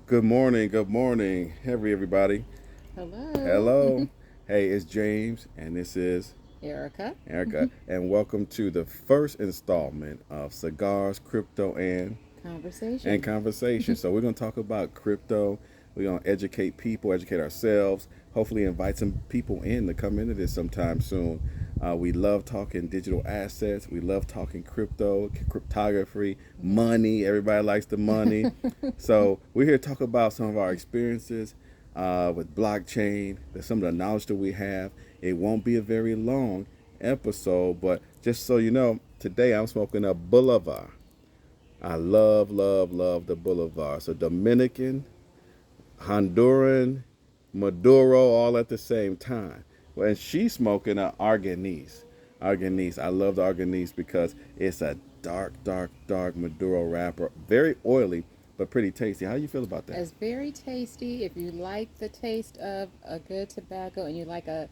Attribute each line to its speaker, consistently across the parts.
Speaker 1: Good morning. Good morning. Hey, everybody.
Speaker 2: Hello,
Speaker 1: Hello. Hey, it's James, and this is
Speaker 2: Erica.
Speaker 1: Erica, and welcome to the first installment of Cigars, Crypto, and
Speaker 2: Conversation.
Speaker 1: Conversation. So we're going to talk about crypto. We're going to educate people, educate ourselves. Hopefully, invite some people in to come into this sometime soon. We love talking digital assets. We love talking crypto, cryptography, money. Everybody likes the money. So we're here to talk about some of our experiences with blockchain, some of the knowledge that we have. It won't be a very long episode, but just so you know, today I'm smoking a Boulevard. I love, love, love the Boulevard. So Dominican, Honduran, Maduro, all at the same time. Well, and she's smoking a Arganese. Arganese. I love the Arganese because it's a dark, dark, dark Maduro wrapper. Very oily, but pretty tasty. How do you feel about that?
Speaker 2: It's very tasty. If you like the taste of a good tobacco and you like a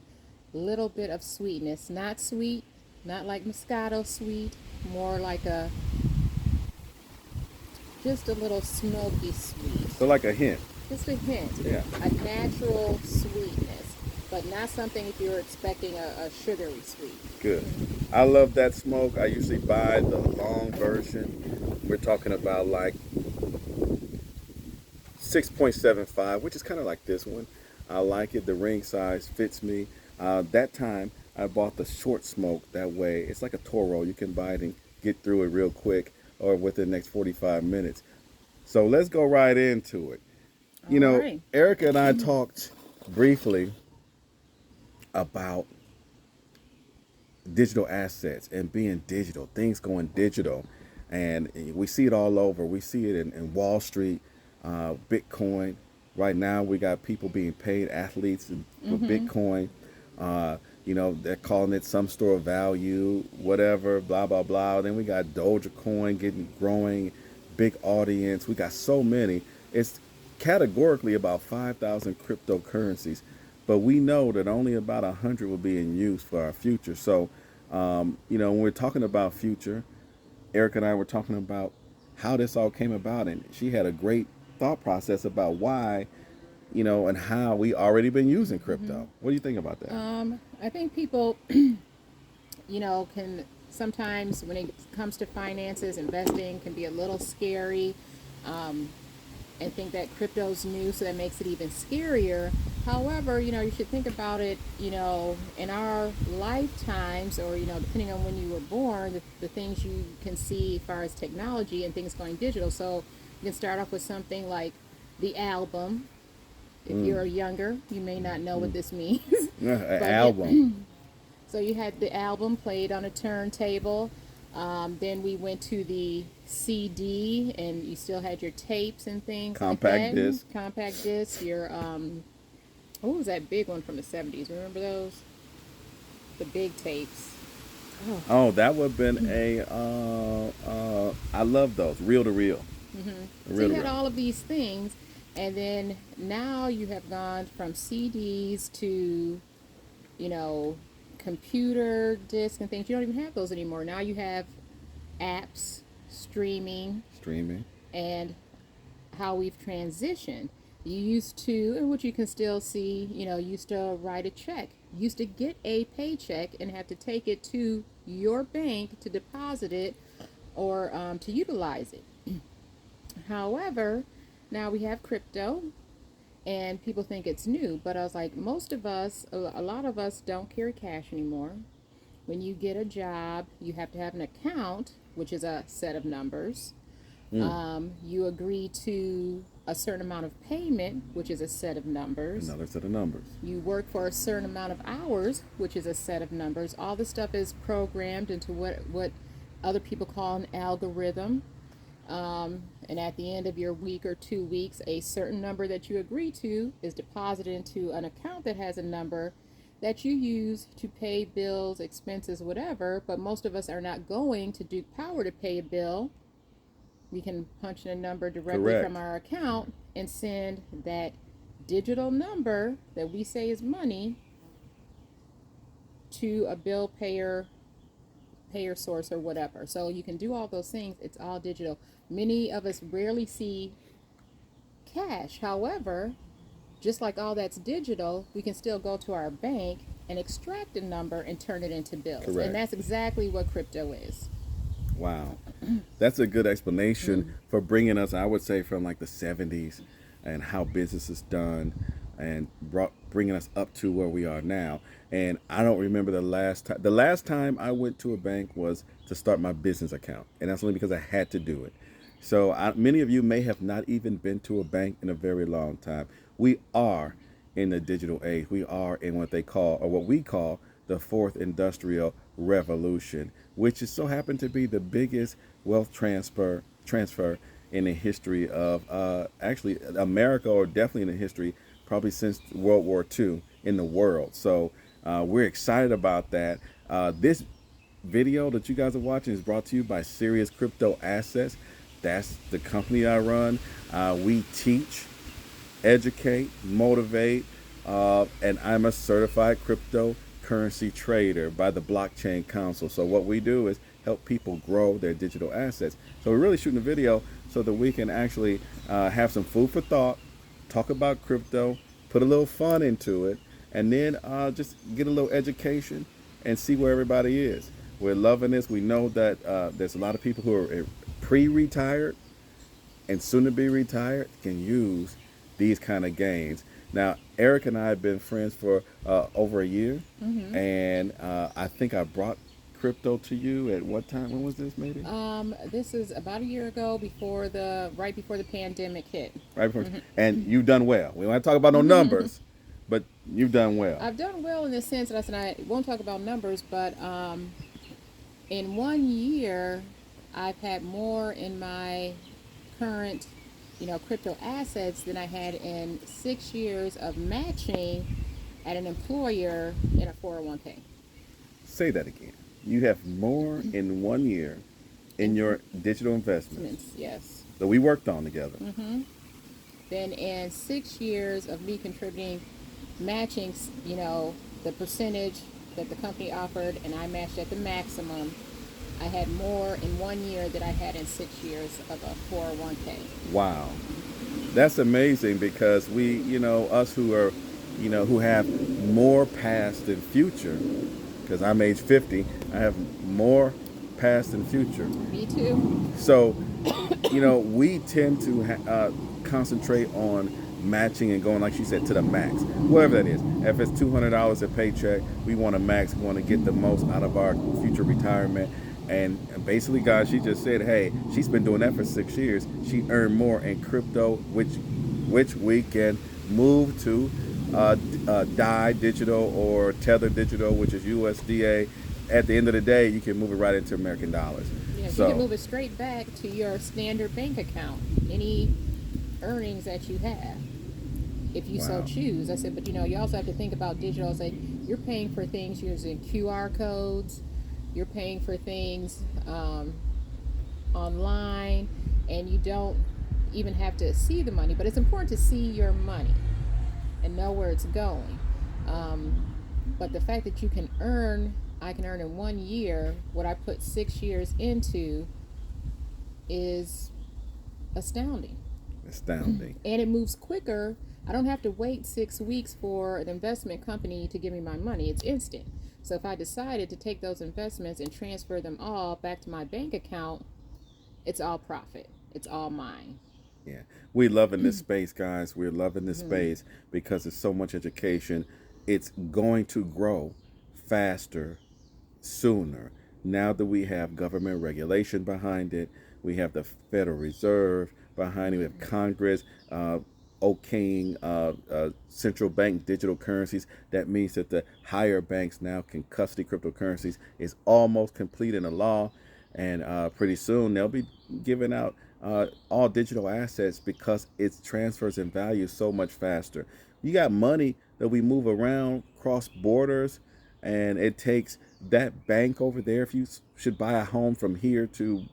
Speaker 2: little bit of sweetness, not sweet, not like Moscato sweet, more like just a little smoky sweet.
Speaker 1: So like a hint.
Speaker 2: Just a hint,
Speaker 1: Yeah.
Speaker 2: a natural sweetness, but not something if you're expecting a sugary sweet.
Speaker 1: Good. I love that smoke. I usually buy the long version. We're talking about like 6.75, which is kind of like this one. I like it. The ring size fits me. That time I bought the short smoke. That way, it's like a Toro. You can buy it and get through it real quick or within the next 45 minutes. So let's go right into it. You
Speaker 2: All
Speaker 1: know,
Speaker 2: right.
Speaker 1: Erica and I talked briefly about digital assets and being digital, things going digital. And we see it all over. We see it in Wall Street, Bitcoin. Right now, we got people being paid, athletes for
Speaker 2: Mm-hmm.
Speaker 1: Bitcoin. They're calling it some store of value, whatever, blah, blah, blah. Then we got Dogecoin getting growing, big audience. We got so many. It's categorically about 5,000 cryptocurrencies, but we know that only about 100 will be in use for our future. So, when we're talking about future, Erica and I were talking about how this all came about, and she had a great thought process about why, and how we already been using
Speaker 2: Mm-hmm.
Speaker 1: crypto. What do you think about that?
Speaker 2: I think people can sometimes, when it comes to finances, investing can be a little scary, um, and think that crypto's new, so that makes it even scarier. However, you should think about it, in our lifetimes, or, depending on when you were born, the things you can see as far as technology and things going digital. So you can start off with something like the album. If
Speaker 1: Mm,
Speaker 2: you're younger, you may not know what
Speaker 1: mm.
Speaker 2: this means,
Speaker 1: Yeah, an
Speaker 2: but
Speaker 1: album.
Speaker 2: so you had the album played on a turntable. Then we went to the CD, and you still had your tapes and things like
Speaker 1: Compact
Speaker 2: that.
Speaker 1: disc.
Speaker 2: Compact disc. Your what was that big one from the '70s? Remember those? The big tapes. Oh.
Speaker 1: Oh, that would have been I love those. Reel to reel.
Speaker 2: Hmm. So
Speaker 1: Reel
Speaker 2: you
Speaker 1: to
Speaker 2: had
Speaker 1: reel.
Speaker 2: all of these things, and then now you have gone from CDs to, you know, computer discs and things. You don't even have those anymore. Now you have apps, streaming,
Speaker 1: Streaming.
Speaker 2: and how we've transitioned. You used to, and which you can still see, used to write a check. You used to get a paycheck and have to take it to your bank to deposit it, or to utilize it. However, now we have crypto, and people think it's new, but I was like, most of us, a lot of us don't carry cash anymore. When you get a job, you have to have an account, which is a set of numbers.
Speaker 1: Mm.
Speaker 2: You agree to a certain amount of payment, which is a set of numbers.
Speaker 1: Another set of numbers.
Speaker 2: You work for a certain amount of hours, which is a set of numbers. All this stuff is programmed into what other people call an algorithm. And at the end of your week or 2 weeks, a certain number that you agree to is deposited into an account that has a number that you use to pay bills, expenses, whatever. But most of us are not going to Duke Power to pay a bill. We can punch in a number directly from
Speaker 1: Correct.
Speaker 2: our account and send that digital number that we say is money to a bill payer source or whatever. So you can do all those things. It's all digital. Many of us rarely see cash. However, just like all that's digital, we can still go to our bank and extract a number and turn it into bills.
Speaker 1: Correct.
Speaker 2: And that's exactly what crypto is.
Speaker 1: Wow. That's a good explanation for bringing us, I would say, from like the 70s and how business is done and bringing us up to where we are now. And I don't remember the last time. The last time I went to a bank was to start my business account. And that's only because I had to do it. So many of you may have not even been to a bank in a very long time. We are in the digital age. We are in what they call, or what we call, the fourth industrial revolution, which is so happened to be the biggest wealth transfer in the history of actually America, or definitely in the history, probably since World War II in the world. So we're excited about that. This video that you guys are watching is brought to you by SiriusCryptoAssets. That's the company I run. We teach, educate, motivate, and I'm a certified cryptocurrency trader by the Blockchain Council. So what we do is help people grow their digital assets. So we're really shooting a video so that we can actually have some food for thought, talk about crypto, put a little fun into it, and then just get a little education and see where everybody is. We're loving this. We know that there's a lot of people who are pre-retired and soon to be retired can use these kind of gains. Now, Eric and I have been friends for over a year, and I think I brought crypto to you at what time? When was this, maybe?
Speaker 2: This is about a year ago, right before the pandemic hit.
Speaker 1: Right before, and you've done well. We don't want to talk about no numbers, but you've done well.
Speaker 2: I've done well in the sense that I won't talk about numbers, but in 1 year, I've had more in my current, crypto assets than I had in 6 years of matching at an employer in a 401k.
Speaker 1: Say that again. You have more in 1 year in your digital investments.
Speaker 2: Yes.
Speaker 1: That we worked on together.
Speaker 2: Then in 6 years of me contributing, matching, the percentage that the company offered, and I matched at the maximum, I had more in 1 year than I had in 6 years of a 401k.
Speaker 1: Wow. That's amazing, because we, us who are, who have more past than future, because I'm age 50, I have more past than future.
Speaker 2: Me too.
Speaker 1: So, we tend to concentrate on matching and going, like she said, to the max, whatever that is. If it's $200 a paycheck, we want to max, we want to get the most out of our future retirement. And basically, guys, she just said, hey, she's been doing that for 6 years. She earned more in crypto, which we can move to DAI digital or Tether digital, which is USDA. At the end of the day, you can move it right into American dollars.
Speaker 2: Yeah, so you can move it straight back to your standard bank account, any earnings that you have, if you so choose. I said, but you also have to think about digital. I said, you're paying for things using QR codes. You're paying for things online, and you don't even have to see the money. But it's important to see your money and know where it's going. But the fact that I can earn in 1 year what I put 6 years into is astounding.
Speaker 1: Astounding.
Speaker 2: And it moves quicker. I don't have to wait 6 weeks for an investment company to give me my money. It's instant. So if I decided to take those investments and transfer them all back to my bank account, it's all profit. It's all mine.
Speaker 1: Yeah. We're loving this space, guys. We're loving this space because there's so much education. It's going to grow faster, sooner. Now that we have government regulation behind it, we have the Federal Reserve behind it, we have Congress okaying central bank digital currencies. That means that the higher banks now can custody cryptocurrencies. It's almost complete in the law, and pretty soon they'll be giving out all digital assets because it transfers in value so much faster. You got money that we move around cross borders, and it takes that bank over there. If you should buy a home from here to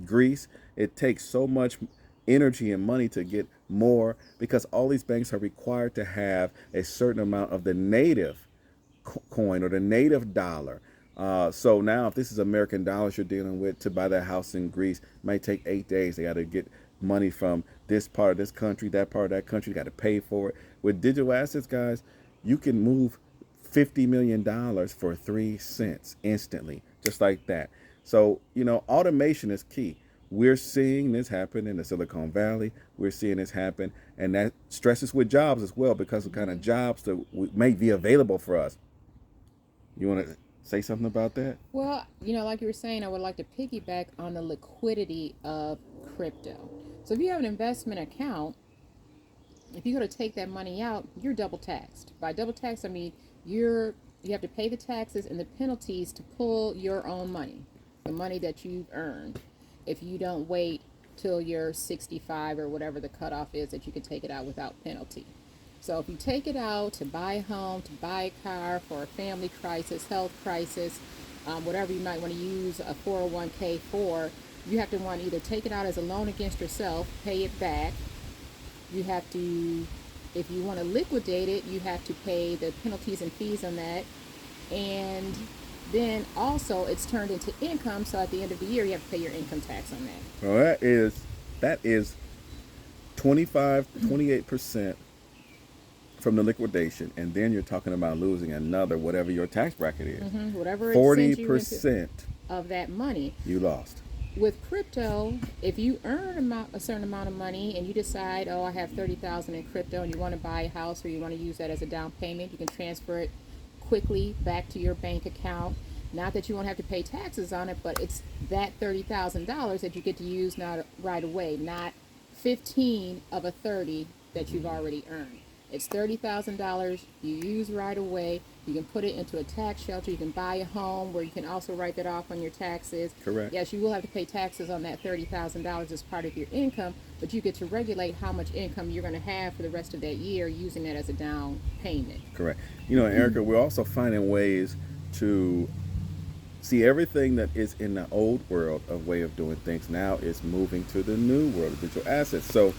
Speaker 1: Greece, it takes so much energy and money to get more, because all these banks are required to have a certain amount of the native coin or the native dollar. So now if this is American dollars you're dealing with, to buy that house in Greece, it might take 8 days. They got to get money from this part of this country, that part of that country. You got to pay for it. With digital assets, guys, you can move $50 million for 3 cents instantly, just like that. So, automation is key. We're seeing this happen in the Silicon Valley. We're seeing this happen, and that stresses with jobs as well because of the kind of jobs that may be available for us. You want to say something about that?
Speaker 2: Well, like you were saying, I would like to piggyback on the liquidity of crypto. So if you have an investment account, if you go to take that money out, you're double taxed. By double tax, I mean you have to pay the taxes and the penalties to pull your own money, the money that you've earned. If you don't wait till you're 65 or whatever the cutoff is that you can take it out without penalty. So if you take it out to buy a home, to buy a car, for a family crisis, health crisis, whatever you might want to use a 401k for, you have to want to either take it out as a loan against yourself, pay it back. You have to, if you want to liquidate it, you have to pay the penalties and fees on that. And then also it's turned into income, so at the end of the year you have to pay your income tax on that.
Speaker 1: Well, that is 28% from the liquidation, and then you're talking about losing another whatever your tax bracket is.
Speaker 2: Whatever it
Speaker 1: 40%
Speaker 2: of that money
Speaker 1: you lost.
Speaker 2: With crypto, if you earn a certain amount of money and you decide, I have 30,000 in crypto, and you want to buy a house or you want to use that as a down payment, you can transfer it quickly back to your bank account. Not that you won't have to pay taxes on it, but it's that $30,000 that you get to use now right away, not 15 of a 30 that you've already earned. It's $30,000 you use right away. You can put it into a tax shelter. You can buy a home where you can also write that off on your taxes.
Speaker 1: Correct.
Speaker 2: Yes, you will have to pay taxes on that $30,000 as part of your income, but you get to regulate how much income you're going to have for the rest of that year using that as a down payment.
Speaker 1: Correct. Erica, we're also finding ways to see everything that is in the old world of way of doing things now is moving to the new world of digital assets. So,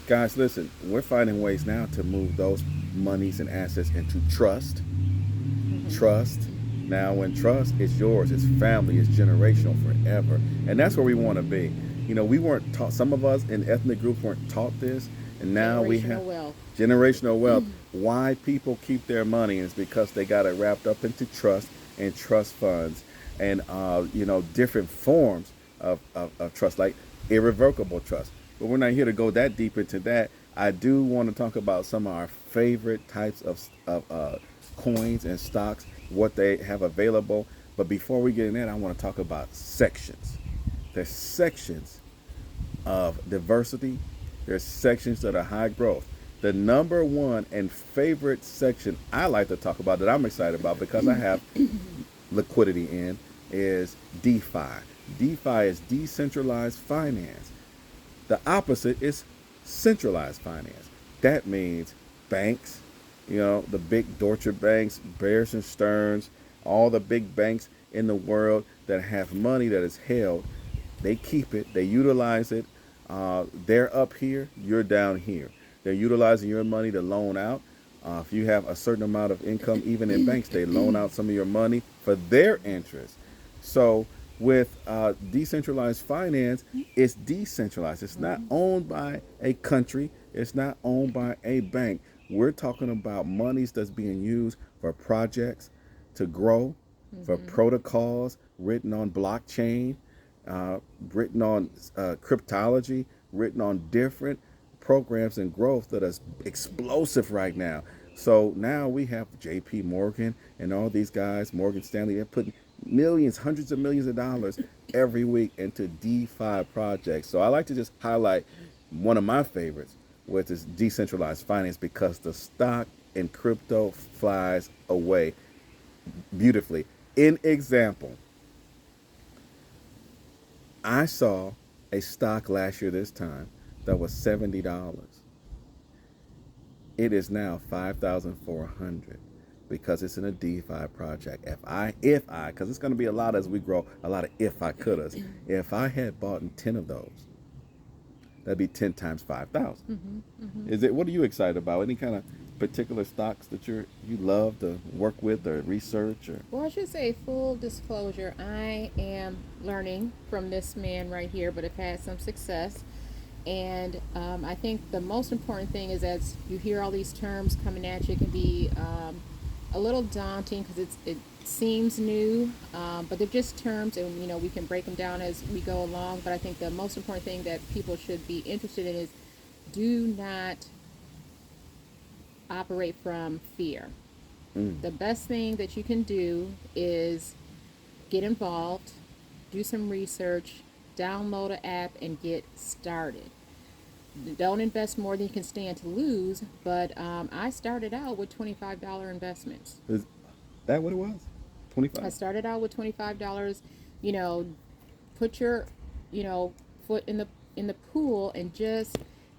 Speaker 1: guys, listen, we're finding ways now to move those monies and assets into trust. Trust. Now, when trust is yours, it's family, it's generational forever. And that's where we want to be. We weren't taught, some of us in ethnic groups weren't taught this. And now we have generational wealth. Why people keep their money is because they got it wrapped up into trust and trust funds and, different forms of trust, like irrevocable trust. But we're not here to go that deep into that. I do want to talk about some of our favorite types of coins and stocks, what they have available. But before we get in that, I want to talk about sections. There's sections of diversity. There's sections that are high growth. The number one and favorite section I like to talk about that I'm excited about because I have liquidity in is DeFi. DeFi is decentralized finance. The opposite is centralized finance. That means banks, the big Deutsche Banks, Bears and Stearns, all the big banks in the world that have money that is held. They keep it, they utilize it. They're up here, you're down here. They're utilizing your money to loan out. If you have a certain amount of income, even in banks, they loan out some of your money for their interest. So with decentralized finance, it's decentralized. It's not owned by a country. It's not owned by a bank. We're talking about monies that's being used for projects to grow, for protocols written on blockchain, written on cryptology, written on different programs and growth that is explosive right now. So now we have JP Morgan and all these guys, Morgan Stanley, they're putting millions, hundreds of millions of dollars every week into DeFi projects. So I like to just highlight one of my favorites, which is decentralized finance, because the stock in crypto flies away beautifully. In example, I saw a stock last year this time that was $70. It is now $5,400 because it's in a DeFi project. Because it's going to be a lot as we grow, a lot of if I couldas. If I had bought 10 of those, that'd be 10 times 5,000. Is it? What are you excited about? Any kind of particular stocks that you love to work with or research? Or?
Speaker 2: Well, I should say full disclosure, I am learning from this man right here, but have had some success. And I think the most important thing is, as you hear all these terms coming at you, it can be a little daunting because it seems new, but they're just terms, and we can break them down as we go along. But I think the most important thing that people should be interested in is, do not operate from fear. The best thing that you can do is get involved, do some research, download an app, and get started. Don't invest more than you can stand to lose, but I started out with $25 investments.
Speaker 1: Is that what it was?
Speaker 2: I
Speaker 1: 25?
Speaker 2: started out with $25. You know, put your, foot in the pool and just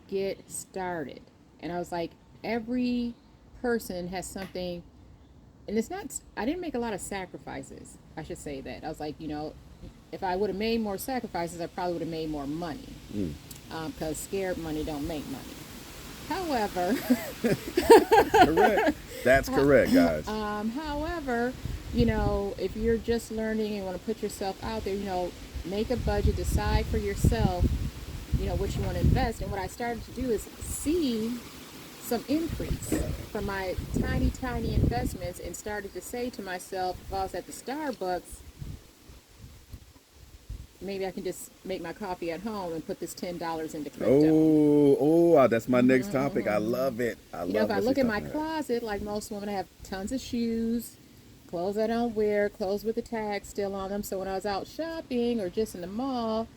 Speaker 2: get started. And I was like, every person has something, and it's not. I didn't make a lot of sacrifices. I should say that. I was like, if I would have made more sacrifices, I probably would have made more money. Because scared money don't make money. However,
Speaker 1: Correct. That's correct, guys.
Speaker 2: however, if you're just learning and you want to put yourself out there, make a budget, decide for yourself, what you want to invest. And what I started to do is see some increase from my tiny, tiny investments, and started to say to myself, if I was at the Starbucks, maybe I can just make my coffee at home and put this $10 into crypto.
Speaker 1: That's my next topic. I love it. I love
Speaker 2: If I
Speaker 1: what
Speaker 2: look
Speaker 1: she's
Speaker 2: in my
Speaker 1: talking about.
Speaker 2: closet, like most women, I have tons of shoes, clothes I don't wear, clothes with the tag still on them. So when I was out shopping or just in the mall,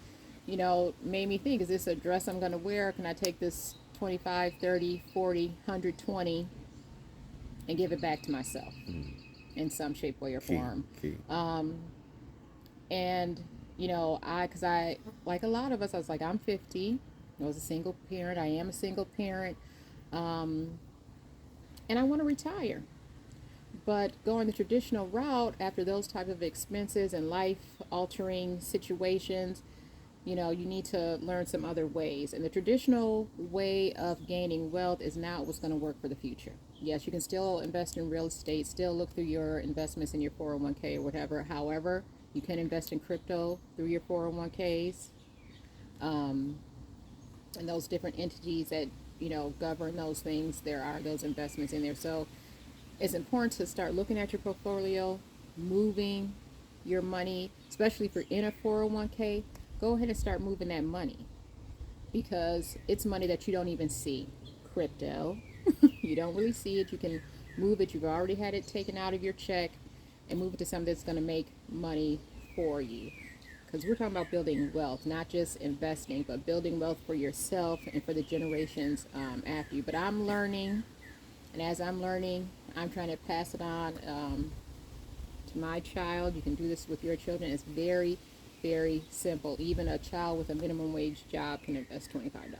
Speaker 2: made me think, is this a dress I'm going to wear? Or can I take this 25, 30, 40, 120 and give it back to myself in some shape, way, or
Speaker 1: Key,
Speaker 2: form?
Speaker 1: key.
Speaker 2: And, because I, like a lot of us, I was like, I'm 50. I was a single parent. I am a single parent. And I want to retire. But going the traditional route after those type of expenses and life altering situations, you need to learn some other ways. And the traditional way of gaining wealth is not what's going to work for the future. Yes, you can still invest in real estate, still look through your investments in your 401k or whatever. However, you can invest in crypto through your 401ks, and those different entities that, govern those things. There are those investments in there. So it's important to start looking at your portfolio, moving your money, especially if you're in a 401k. Go ahead and start moving that money, because it's money that you don't even see. Crypto, you don't really see it. You can move it. You've already had it taken out of your check and move it to something that's going to make money for you. Because we're talking about building wealth, not just investing, but building wealth for yourself and for the generations after you. But I'm learning, and as I'm learning, I'm trying to pass it on to my child. You can do this with your children. It's very, very simple. Even a child with a minimum wage job can invest $25.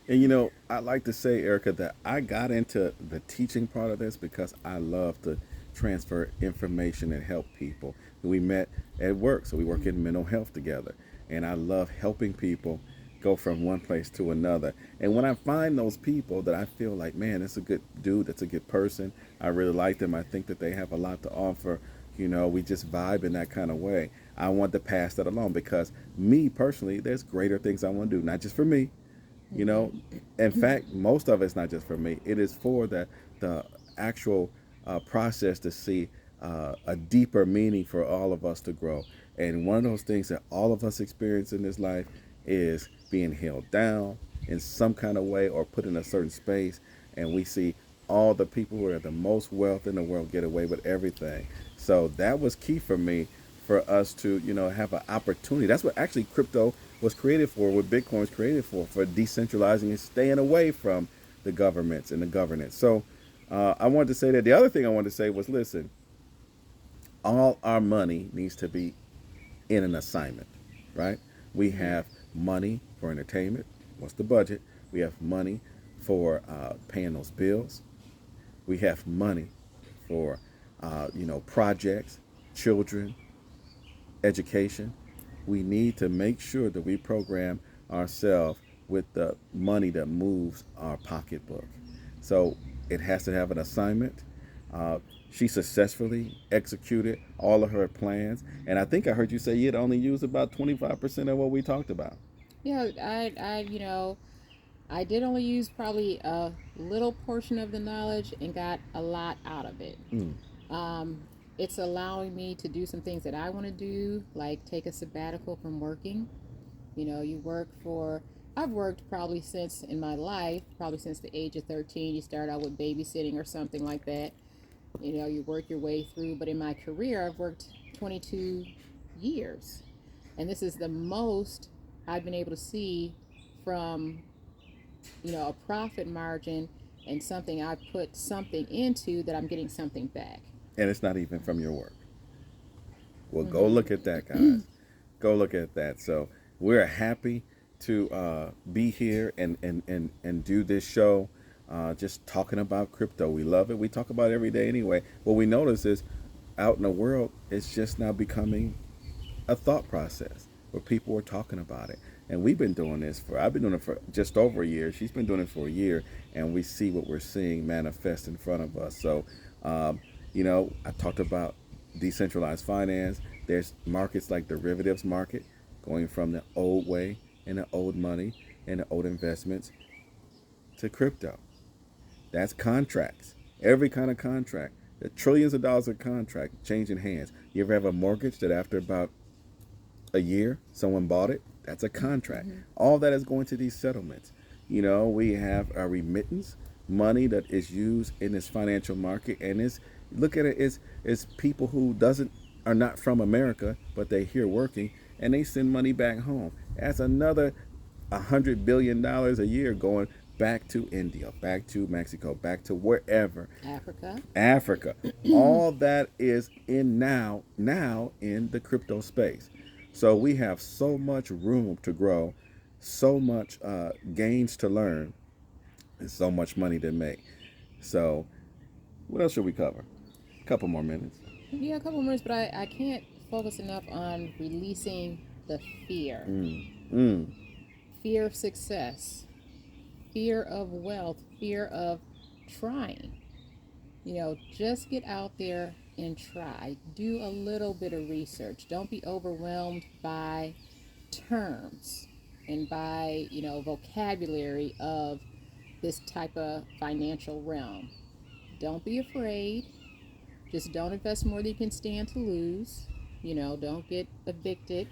Speaker 1: And I like to say, Erica, that I got into the teaching part of this because I love to transfer information and help people. We met at work, so we work in mental health together. And I love helping people go from one place to another. And when I find those people that I feel like, man, that's a good dude, that's a good person, I really like them, I think that they have a lot to offer, we just vibe in that kind of way. I want to pass that along because me personally, there's greater things I want to do, not just for me, you know. In fact, most of it's not just for me. It is for the actual process to see a deeper meaning for all of us to grow. And one of those things that all of us experience in this life is being held down in some kind of way or put in a certain space. And we see all the people who have the most wealth in the world get away with everything. So that was key for me, for us to, have an opportunity. That's what actually crypto was created for, what Bitcoin was created for decentralizing and staying away from the governments and the governance. So I wanted to say that. The other thing I wanted to say was, listen, all our money needs to be in an assignment, right? We have money for entertainment. What's the budget? We have money for paying those bills. We have money for, projects, children, education. We need to make sure that we program ourselves with the money that moves our pocketbook. So it has to have an assignment. Uh, she successfully executed all of her plans. And I think I heard you say you'd only use about 25% of what we talked about.
Speaker 2: Yeah, I did only use probably a little portion of the knowledge and got a lot out of it.
Speaker 1: Mm.
Speaker 2: Um, it's allowing me to do some things that I want to do, like take a sabbatical from working. You work for, I've worked probably since in my life, probably since the age of 13. You start out with babysitting or something like that. You work your way through. But in my career, I've worked 22 years. And this is the most I've been able to see from, a profit margin and something I put something into that I'm getting something back.
Speaker 1: And it's not even from your work. Well, go
Speaker 2: Mm-hmm.
Speaker 1: look at that, guys. Go look at that. So we're happy to be here and do this show, just talking about crypto. We love it. We talk about it every day anyway. What we notice is out in the world, it's just now becoming a thought process where people are talking about it. And we've been doing this I've been doing it for just over a year. She's been doing it for a year, and we see what we're seeing manifest in front of us. So, um, I talked about decentralized finance. There's markets like derivatives market, going from the old way and the old money and the old investments to crypto. That's contracts. Every kind of contract. The trillions of dollars of contract changing hands. You ever have a mortgage that after about a year someone bought it? That's a contract.
Speaker 2: Mm-hmm.
Speaker 1: All that is going to these settlements. We have a remittance money that is used in this financial market, and it's look at it, it's people who doesn't are not from America, but they here working, and they send money back home. That's another $100 billion a year going back to India, back to Mexico, back to wherever.
Speaker 2: Africa.
Speaker 1: Africa. All that is in now in the crypto space. So we have so much room to grow, so much gains to learn, and so much money to make. So what else should we cover? A couple more minutes.
Speaker 2: Yeah, a couple more, but I can't focus enough on releasing the fear.
Speaker 1: Mm. Mm.
Speaker 2: Fear of success, fear of wealth, fear of trying. Just get out there and try. Do a little bit of research. Don't be overwhelmed by terms and by, vocabulary of this type of financial realm. Don't be afraid. Just don't invest more than you can stand to lose. Don't get evicted.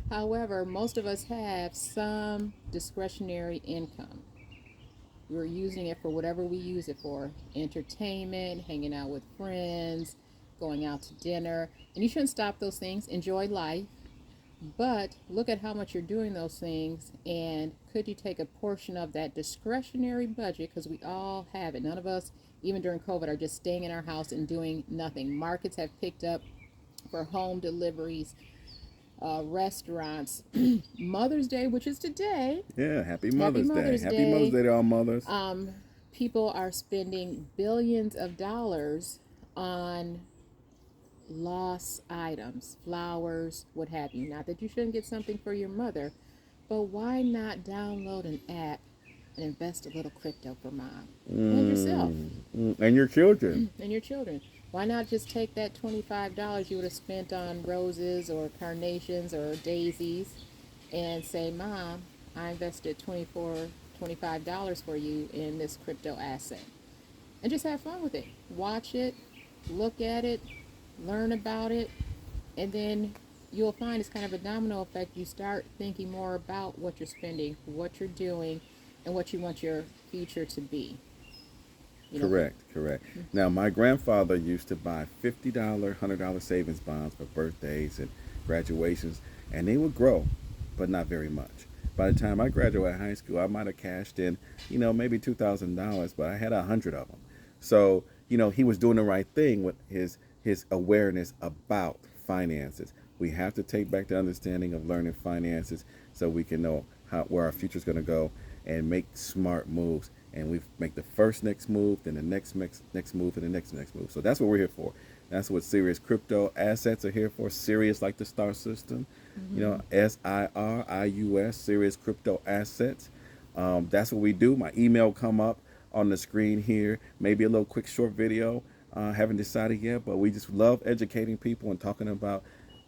Speaker 2: However, most of us have some discretionary income. We're using it for whatever we use it for: entertainment, hanging out with friends, going out to dinner. And you shouldn't stop those things. Enjoy life. But look at how much you're doing those things, and could you take a portion of that discretionary budget? Because we all have it. None of us, even during COVID, are just staying in our house and doing nothing. Markets have picked up for home deliveries, restaurants. Mother's Day, which is today.
Speaker 1: Yeah, happy
Speaker 2: Happy
Speaker 1: Mother's Day.
Speaker 2: Mother's
Speaker 1: Happy Mother's
Speaker 2: Day.
Speaker 1: Day to all mothers.
Speaker 2: Um, People are spending billions of dollars on lost items, flowers, what have you. Not that you shouldn't get something for your mother, but why not download an app and invest a little crypto for mom and yourself
Speaker 1: And your children.
Speaker 2: and your children? Why not just take that $25 you would have spent on roses or carnations or daisies and say, Mom, I invested $25 for you in this crypto asset. And just have fun with it. Watch it, look at it, learn about it, and then you'll find it's kind of a domino effect. You start thinking more about what you're spending, what you're doing, and what you want your future to be. You know,
Speaker 1: Correct, correct. Now, my grandfather used to buy $50, $100 savings bonds for birthdays and graduations, and they would grow, but not very much. By the time I graduated high school, I might have cashed in, maybe $2,000, but I had 100 of them. So, he was doing the right thing with his awareness about finances. We have to take back the understanding of learning finances so we can know where our future is going to go and make smart moves. And we make the first next move, then the next move, and the next move. So that's what we're here for. That's what Sirius Crypto Assets are here for. Sirius, like the star system, SIRIUS, Sirius Crypto Assets. That's what we do. My email come up on the screen here. Maybe a little quick short video. Haven't decided yet, but we just love educating people and talking about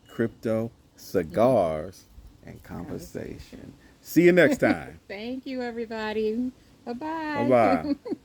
Speaker 1: crypto, cigars, and conversation. See you next time.
Speaker 2: Thank you, everybody. Bye
Speaker 1: Bye
Speaker 2: bye.
Speaker 1: bye.